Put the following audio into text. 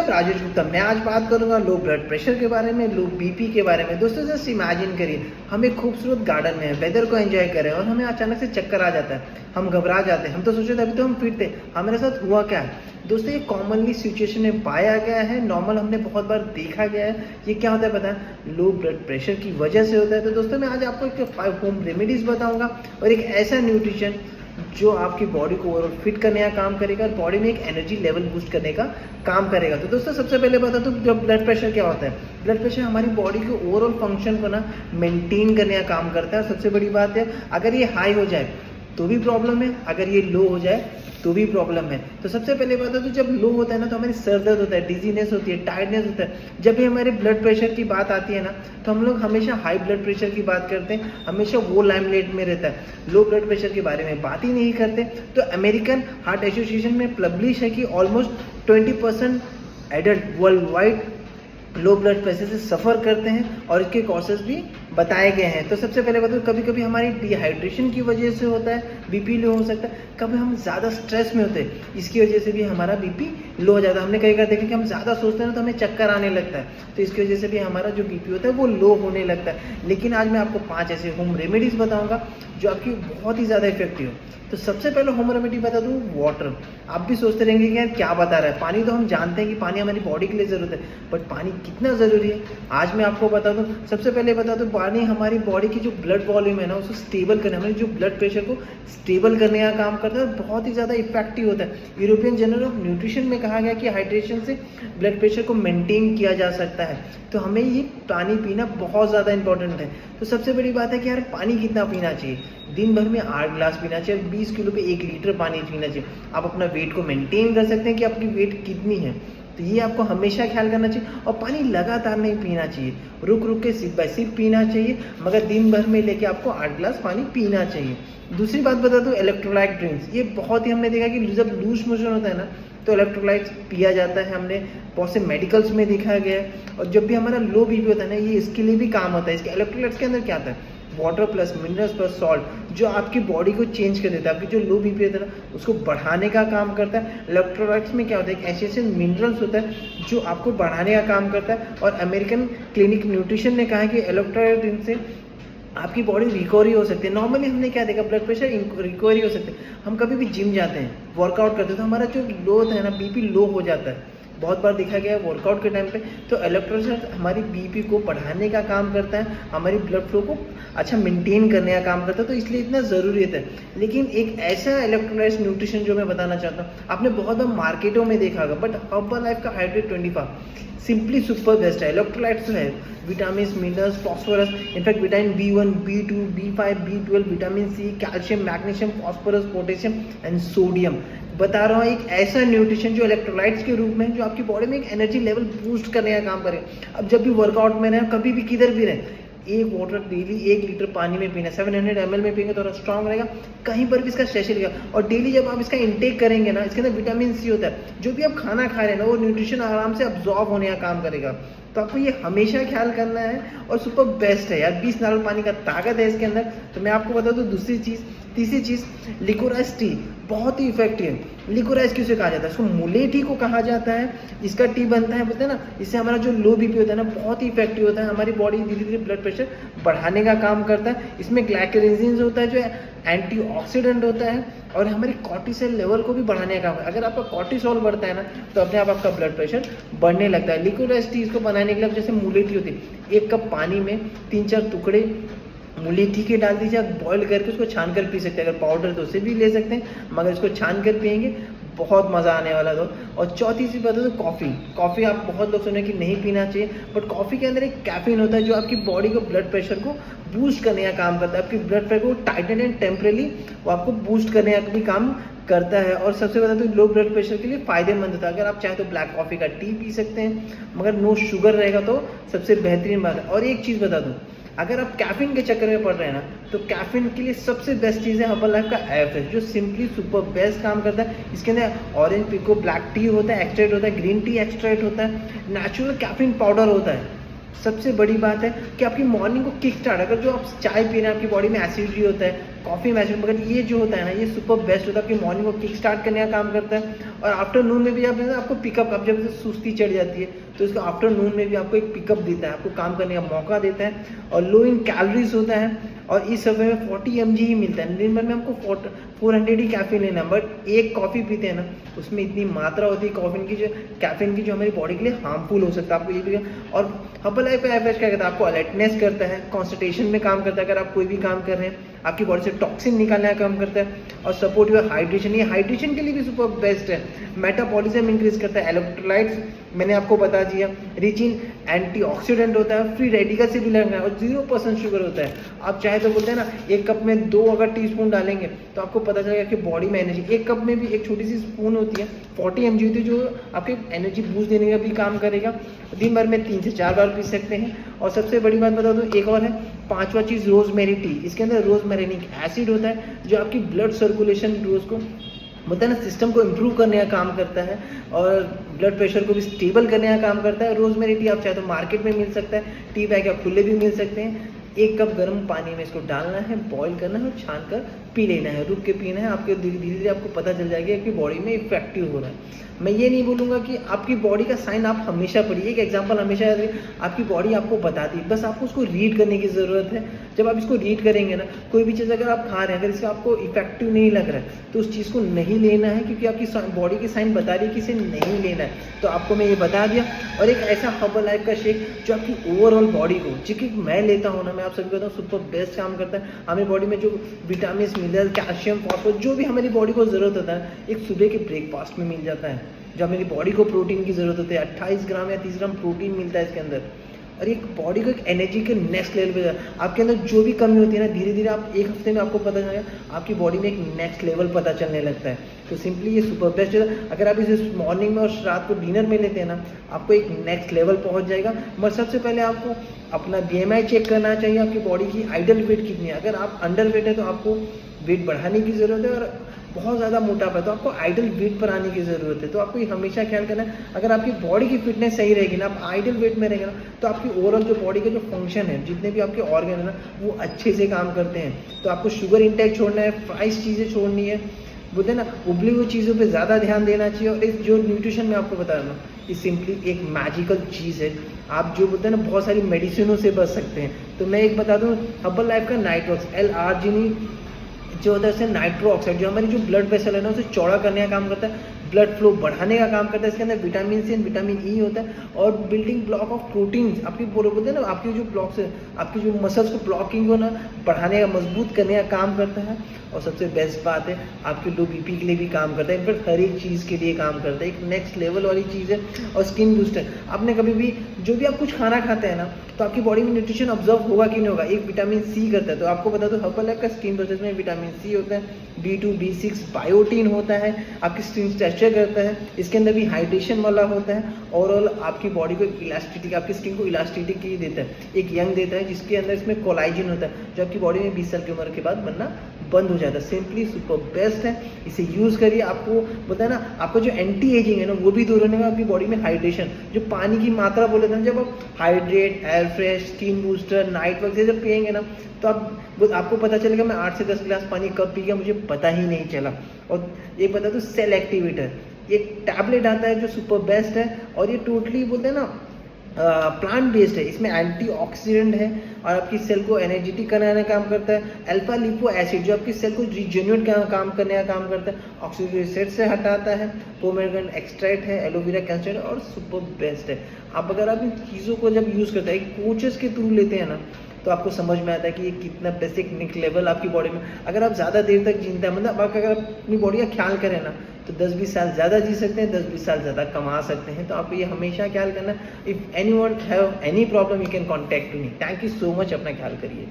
राजेश गुप्ता। मैं आज बात करूंगा लो ब्लड प्रेशर के बारे में, लो बीपी के बारे में। दोस्तों जस्ट इमेजिन करिए, हम एक खूबसूरत गार्डन में हैं, वेदर को एंजॉय कर रहे हैं और हमें अचानक से चक्कर आ जाता है, हम घबरा जाते हैं। हम तो सोच रहे थे अभी तो हम फिट थे, हमारे साथ हुआ क्या है? दोस्तों ये कॉमनली सिचुएशन में पाया गया है, नॉर्मल हमने बहुत बार देखा गया है। ये क्या होता है पता है? लो ब्लड प्रेशर की वजह से होता है। तो दोस्तों मैं आज आपको एक 5 होम रेमेडीज बताऊंगा और एक ऐसा न्यूट्रिशन जो आपकी बॉडी को ओवरऑल फिट करने का काम करेगा और बॉडी में एक एनर्जी लेवल बूस्ट करने का काम करेगा। तो दोस्तों सबसे पहले बता दूं, जब ब्लड प्रेशर क्या होता है? ब्लड प्रेशर हमारी बॉडी के ओवरऑल फंक्शन को ना मेंटेन करने का काम करता है। और सबसे बड़ी बात है, अगर ये हाई हो जाए तो भी प्रॉब्लम है, अगर ये लो हो जाए तो भी प्रॉब्लम है। तो सबसे पहले बात है, तो जब लो होता है ना तो हमारी सर दर्द होता है, डिजीनेस होती है, टायर्डनेस होता है। जब भी हमारे ब्लड प्रेशर की बात आती है ना तो हम लोग हमेशा हाई ब्लड प्रेशर की बात करते हैं, हमेशा वो लाइमलाइट में रहता है, लो ब्लड प्रेशर के बारे में बात ही नहीं करते। तो अमेरिकन हार्ट एसोसिएशन में पब्लिश है कि almost 20% adult world wide low blood pressure से सफ़र करते हैं और इसके कॉजेस भी बताए गए हैं। तो सबसे पहले बताओ, कभी कभी हमारी डिहाइड्रेशन की वजह से होता है, बीपी लो हो सकता है। कभी हम ज़्यादा स्ट्रेस में होते हैं, इसकी वजह से भी हमारा बीपी लो हो जाता है। हमने कई बार देखा कि हम ज़्यादा सोचते हैं ना तो हमें चक्कर आने लगता है, तो इसकी वजह से भी हमारा जो बीपी होता है वो लो होने लगता है। लेकिन आज मैं आपको 5 ऐसे होम रेमेडीज़ बताऊँगा जो आपकी बहुत ही ज़्यादा इफेक्टिव हो। तो सबसे पहले होम रेमेडी बता दूँ, वाटर। आप भी सोचते रहेंगे कि यार क्या बता रहा है, पानी तो हम जानते हैं कि पानी हमारी बॉडी के लिए ज़रूरत है, बट पानी कितना ज़रूरी है आज मैं आपको बता दूँ। सबसे पहले बता दूँ, पानी हमारी बॉडी की जो ब्लड वॉल्यूम है ना उसको स्टेबल करने, हमारे जो ब्लड प्रेशर को स्टेबल करने का काम करता है और बहुत ही ज़्यादा इफेक्टिव होता है। यूरोपियन जर्नल ऑफ न्यूट्रिशन में कहा गया कि हाइड्रेशन से ब्लड प्रेशर को मेंटेन किया जा सकता है। तो हमें ये पानी पीना बहुत ज़्यादा इंपॉर्टेंट है। तो सबसे बड़ी बात है कि यार पानी कितना पीना चाहिए? दिन भर में 8 गिलास पीना चाहिए, 20 किलो पे 1 लीटर पानी पीना चाहिए। आप अपना वेट को मेंटेन कर सकते हैं कि आपकी वेट कितनी है, तो ये आपको हमेशा ख्याल करना चाहिए। और पानी लगातार नहीं पीना चाहिए, रुक रुक के सिप बाय सिप पीना चाहिए, मगर दिन भर में लेके आपको 8 गिलास पानी पीना चाहिए। दूसरी बात बता दूँ, इलेक्ट्रोलाइट ड्रिंक्स। ये बहुत ही हमने देखा कि जब लूज मोशन होता है ना तो इलेक्ट्रोलाइट्स पिया जाता है, हमने बहुत से मेडिकल्स में देखा गया है। और जब भी हमारा लो बीपी होता है ना, ये इसके लिए भी काम होता है। इसके इलेक्ट्रोलाइट्स के अंदर क्या आता है? Water plus minerals plus salt, जो आपकी बॉडी को चेंज कर देता है, आपकी जो लो बीपी होता है ना उसको बढ़ाने का काम करता है। इलेक्ट्रोलाइट्स में क्या होता है? एक ऐसे मिनरल्स होता है जो आपको बढ़ाने का काम करता है। और अमेरिकन क्लिनिक न्यूट्रिशन ने कहा है कि इलेक्ट्रोलाइट ड्रिंक से आपकी बॉडी रिकवरी हो सकती है। नॉर्मली हमने क्या देखा, ब्लड प्रेशर रिकवरी हो सकती है। हम कभी भी जिम जाते हैं, वर्कआउट करते हैं, तो हमारा जो लो है ना बीपी लो हो जाता है, बहुत बार देखा गया है वर्कआउट के टाइम पे। तो इलेक्ट्रोलाइट हमारी बीपी को बढ़ाने का काम करता है, हमारी ब्लड फ्लो को अच्छा मेंटेन करने का काम करता है, तो इसलिए इतना ज़रूरी है। लेकिन एक ऐसा इलेक्ट्रोलाइट न्यूट्रिशन जो मैं बताना चाहता हूँ, आपने बहुत बार मार्केटों में देखा होगा, बट हर्बलाइफ का हाइड्रेट 25 सिंपली सुपर बेस्ट है। इलेक्ट्रोलाइट्स है vitamin, minerals, phosphorus, in fact vitamin B1, B2, B5, B12, vitamin C, calcium, magnesium, phosphorus, potassium and sodium. बता रहा हूँ एक ऐसा न्यूट्रिशन जो इलेक्ट्रोलाइट्स के रूप में, जो आपकी बॉडी में एक एनर्जी लेवल बूस्ट करने का काम करे। अब जब भी वर्कआउट में रहें, कभी भी किधर भी रहें, एक वाटर डेली 1 लीटर पानी में पीना, 700 ml में पीएंगे तो थोड़ा स्ट्रांग रहेगा, कहीं पर भी इसका सेशन रहेगा। और डेली जब आप इसका इंटेक करेंगे ना, इसके अंदर विटामिन सी होता है, जो भी आप खाना खा रहे हैं ना वो न्यूट्रिशन आराम से अब्जॉर्ब होने का काम करेगा। तो आपको ये हमेशा ख्याल करना है और सुपर बेस्ट है यार, 20 नारियल पानी का ताकत है इसके अंदर। तो मैं आपको बता दूँ दूसरी चीज़, तीसरी चीज़, लिकोराइज टी बहुत ही इफेक्टिव है। लिकोराइज किसे कहा जाता है? इसको मुले टी को कहा जाता है। इसका टी बनता है, बोलते हैं ना, इससे हमारा जो लो बीपी होता है ना बहुत ही इफेक्टिव होता है, हमारी बॉडी धीरे धीरे ब्लड प्रेशर बढ़ाने का काम करता है। इसमें ग्लाइकोलिसिन्स होता है जो एंटीऑक्सीडेंट होता है और हमारी कॉर्टिसोल लेवल को भी बढ़ाने का काम है। अगर आपका कॉर्टिसोल बढ़ता है ना तो अपने आप आपका ब्लड प्रेशर बढ़ने लगता है। लिकोराइज टी इसको बनाने के लिए जैसे मुले टी होती है, 1 कप पानी में 3-4 टुकड़े मुलेठी के डाल दीजिए, आप बॉईल करके उसको छान कर पी सकते हैं। अगर पाउडर तो उसे भी ले सकते हैं, मगर इसको छान कर पियेंगे बहुत मज़ा आने वाला। तो और चौथी चीज़ बता दो, कॉफ़ी आप बहुत लोग सुने कि नहीं पीना चाहिए, बट कॉफ़ी के अंदर एक कैफीन होता है जो आपकी बॉडी को ब्लड प्रेशर को बूस्ट करने का काम करता है। आपकी ब्लड प्रेशर को टाइटन एंड टेम्परेली वो आपको बूस्ट करने का भी काम करता है। और सबसे बता दो, लो ब्लड प्रेशर के लिए फ़ायदेमंद होता है। अगर आप चाहें तो ब्लैक कॉफ़ी का टी पी सकते हैं, मगर नो शुगर रहेगा तो सबसे बेहतरीन बात है। और एक चीज़ बता दूँ, अगर आप कैफीन के चक्कर में पड़ रहे हैं ना तो कैफीन के लिए सबसे बेस्ट चीज़ है हर्बलाइफ का एफ, जो सिंपली सुपर बेस्ट काम करता है। इसके अंदर ऑरेंज पिको ब्लैक टी होता है, एक्सट्रैक्ट होता है, ग्रीन टी एक्सट्रैक्ट होता है, नेचुरल कैफीन पाउडर होता है। सबसे बड़ी बात है कि आपकी मॉर्निंग को किक स्टार्ट, अगर जो आप चाय पी रहे हैं आपकी बॉडी में एसिडिटी होता है, कॉफ़ी मैचमेंट, मगर ये जो होता है ना, ये सुपर बेस्ट होता है। आपकी मॉर्निंग को किक स्टार्ट करने का काम करता है, और आफ्टरनून में भी आपको पिकअप, आप जब सुस्ती चढ़ जाती है तो इसका आफ्टरनून में भी आपको एक पिकअप देता है, आपको काम करने का मौका देता है, और लो इन कैलोरीज होता है, और इस समय में 40 mg ही मिलता है। दिन भर में हमको 400 ही कैफीन लेना है, बट एक कॉफ़ी पीते हैं ना, उसमें इतनी मात्रा होती है कैफीन की जो हमारी बॉडी के लिए हार्मफुल हो सकता है। आपको ये भी, और हर्बल लाइफ का एवरेज क्या करता है, आपको अलर्टनेस करता है, कॉन्संट्रेशन में काम करता है, अगर आप कोई भी काम कर रहे हैं, आपकी बॉडी से टॉक्सिन निकालने का काम करता है, और सपोर्ट योर हाइड्रेशन, ये हाइड्रेशन के लिए भी सुपर बेस्ट है। मेटाबॉलिज्म इंक्रीज करता है, इलेक्ट्रोलाइट्स मैंने आपको बता दिया, रिच इन एंटीऑक्सीडेंट होता है, फ्री रेडिकल से भी लड़ना है, और 0% शुगर होता है। आप चाहे तो बोलते हैं ना, एक कप में 2 अगर टीस्पून डालेंगे तो आपको पता चलेगा कि बॉडी में एनर्जी, एक कप में भी एक छोटी सी स्पून होती है, 40 mg होती है, जो आपके एनर्जी बूस्ट देने का भी काम करेगा। दिन भर में 3 से 4 बार पी सकते हैं। और सबसे बड़ी बात बता दूं, एक और है, 5वां चीज़ रोजमेरी टी। इसके अंदर रोजमेरिक एसिड होता है, जो आपकी ब्लड सर्कुलेशन रोज को बोलते हैं ना, सिस्टम को इम्प्रूव करने का काम करता है, और ब्लड प्रेशर को भी स्टेबल करने का काम करता है। रोजमेरी टी आप चाहे तो मार्केट में मिल सकता है, टी बैग या खुले भी मिल सकते हैं। 1 कप गर्म पानी में इसको डालना है, बॉईल करना है, और छान कर पी लेना है, रुक के पीना है। आपके धीरे धीरे आपको पता चल जाएगा कि बॉडी में इफेक्टिव हो रहा है। मैं ये नहीं बोलूँगा कि आपकी बॉडी का साइन आप हमेशा पढ़िए, एक एग्जांपल हमेशा याद रखिए, आपकी बॉडी आपको बताती है, बस आपको उसको रीड करने की ज़रूरत है। जब आप इसको रीड करेंगे ना, कोई भी चीज़ अगर आप खा रहे हैं, अगर इसका आपको इफेक्टिव नहीं लग रहा है तो उस चीज़ को नहीं लेना है, क्योंकि आपकी बॉडी की साइन बता रही है कि इसे नहीं लेना है। तो आपको मैं ये बता दिया। और एक ऐसा हर्बल लाइफ का शेक जो आपकी ओवरऑल बॉडी को, जिसकी मैं लेता हूँ ना, मैं आप सभी कहता हूँ सुपर बेस्ट काम करता है। हमें बॉडी में जो विटामिन, मिनरल, कैल्शियम, फॉस्फोरस, जो भी हमारी बॉडी को ज़रूरत होता है, एक सुबह के ब्रेकफास्ट में मिल जाता है। जो हमारी बॉडी को प्रोटीन की ज़रूरत होती है, 28 ग्राम या 30 ग्राम प्रोटीन मिलता है इसके अंदर, और एक बॉडी को एक एनर्जी के नेक्स्ट लेवल पे आपके अंदर जो भी कमी होती है ना, धीरे धीरे आप 1 हफ्ते में आपको पता चलेगा, आपकी बॉडी में एक नेक्स्ट लेवल पता चलने लगता है। तो सिंपली ये सुपर बेस्ट है। अगर आप इसे मॉर्निंग में और रात को डिनर में लेते हैं ना, आपको एक नेक्स्ट लेवल पहुंच जाएगा। मगर सबसे पहले आपको अपना BMI चेक करना चाहिए, आपकी बॉडी की आइडल वेट कितनी है। अगर आप अंडर वेट है तो आपको वेट बढ़ाने की ज़रूरत है, और बहुत ज़्यादा मोटापा है तो आपको आइडल वेट पर आने की ज़रूरत है। तो आपको ये हमेशा ख्याल करना है, अगर आपकी बॉडी की फिटनेस सही रहेगी ना, आप आइडल वेट में रहेंगे ना, तो आपकी ओवरऑल जो बॉडी का जो फंक्शन है, जितने भी आपके ऑर्गन है ना, वो अच्छे से काम करते हैं। तो आपको शुगर इंटेक छोड़ना है, फ्राइज चीज़ें छोड़नी है, बोलते हैं ना, उबली हुई चीज़ों पे ज़्यादा ध्यान देना चाहिए। और इस जो न्यूट्रिशन में आपको बता रहा हूँ, ये सिंपली एक मैजिकल चीज़ है। आप जो बोलते हैं ना, बहुत सारी मेडिसिनों से बच सकते हैं। तो मैं एक बता दूँ, हर्बल लाइफ का नाइट्रोक्स L-आर्जिनिन जो होता है, उससे नाइट्रो ऑक्साइड, जो हमारी जो ब्लड वेसल है ना, उसे चौड़ा करने का काम करता है, ब्लड फ्लो बढ़ाने का काम करता है। इसके अंदर vitamin C and vitamin E होता है, और बिल्डिंग ब्लॉक ऑफ प्रोटीन, आपकी बोलते हैं ना, आपकी जो ब्लॉक्स है, आपकी जो मसल्स को ब्लॉकिंग को ना बढ़ाने का, मजबूत करने का काम करता है। और सबसे बेस्ट बात है, आपके लो BP के लिए भी काम करता है, इनफैक्ट हर एक चीज़ के लिए काम करता है, एक नेक्स्ट लेवल वाली चीज़ है। और स्किन बूस्टर, आपने कभी भी जो भी आप कुछ खाना खाते हैं ना, तो आपकी बॉडी में न्यूट्रिशन ऑब्जर्व होगा कि नहीं होगा, एक विटामिन सी करता है। तो आपको बता दो, हर्बल लाइफ का स्किन बूस्टर में विटामिन सी होता है, B2, B6, बायोटीन होता है, आपकी स्किन स्ट्रेचर करता है। इसके अंदर भी हाइड्रेशन वाला होता है, ओवरऑल आपकी बॉडी को इलास्टिसिटी, आपकी स्किन को इलास्टिसिटी देता है, एक यंग देता है, जिसके अंदर इसमें कोलाजन होता है, जो आपकी बॉडी में 20 साल की उम्र के बाद बनना बंद हो जाता है। सिंपली सुपर बेस्ट है, इसे यूज़ करिए। आपको बोलता है ना, आपका जो एंटी एजिंग है ना, वो भी दूर होने का, आपकी बॉडी में हाइड्रेशन, जो पानी की मात्रा बोले थे, जब आप hydrate, air fresh, skin booster, night work से जब पिएंगे ना, तो आपको पता चलेगा मैं 8 से 10 गिलास पानी कब पी गया, मुझे पता ही नहीं चला। और एक बता दो, सेल एक्टिवेटर, एक टैबलेट आता है जो सुपर बेस्ट है, और ये टोटली बोलते हैं ना प्लांट बेस्ड है। इसमें एंटीऑक्सीडेंट है, और आपकी सेल को एनर्जेटिक कराने का काम करता है। अल्फा लिपो एसिड, जो आपकी सेल को रिजेन्यूएट का काम करने का काम करता है, ऑक्सीडेशन से हटाता है। पोमेग्रेनेट एक्सट्रैक्ट है, एलोवेरा कैंसर, और सुपर बेस्ट है। आप अगर आप इन चीज़ों को जब यूज़ करते हैं, कोचेस के थ्रू लेते हैं ना, तो आपको समझ में आता है कि ये कितना बेसिक नेक्स्ट लेवल आपकी बॉडी में। अगर आप ज़्यादा देर तक जीते हैं, मतलब आप अगर अपनी बॉडी का ख्याल करें ना, तो 10-20 साल ज़्यादा जी सकते हैं, 10-20 साल ज़्यादा कमा सकते हैं। तो आपको ये हमेशा ख्याल करना, if anyone have any problem, you can contact me. Thank you so much, अपना ख्याल करिए।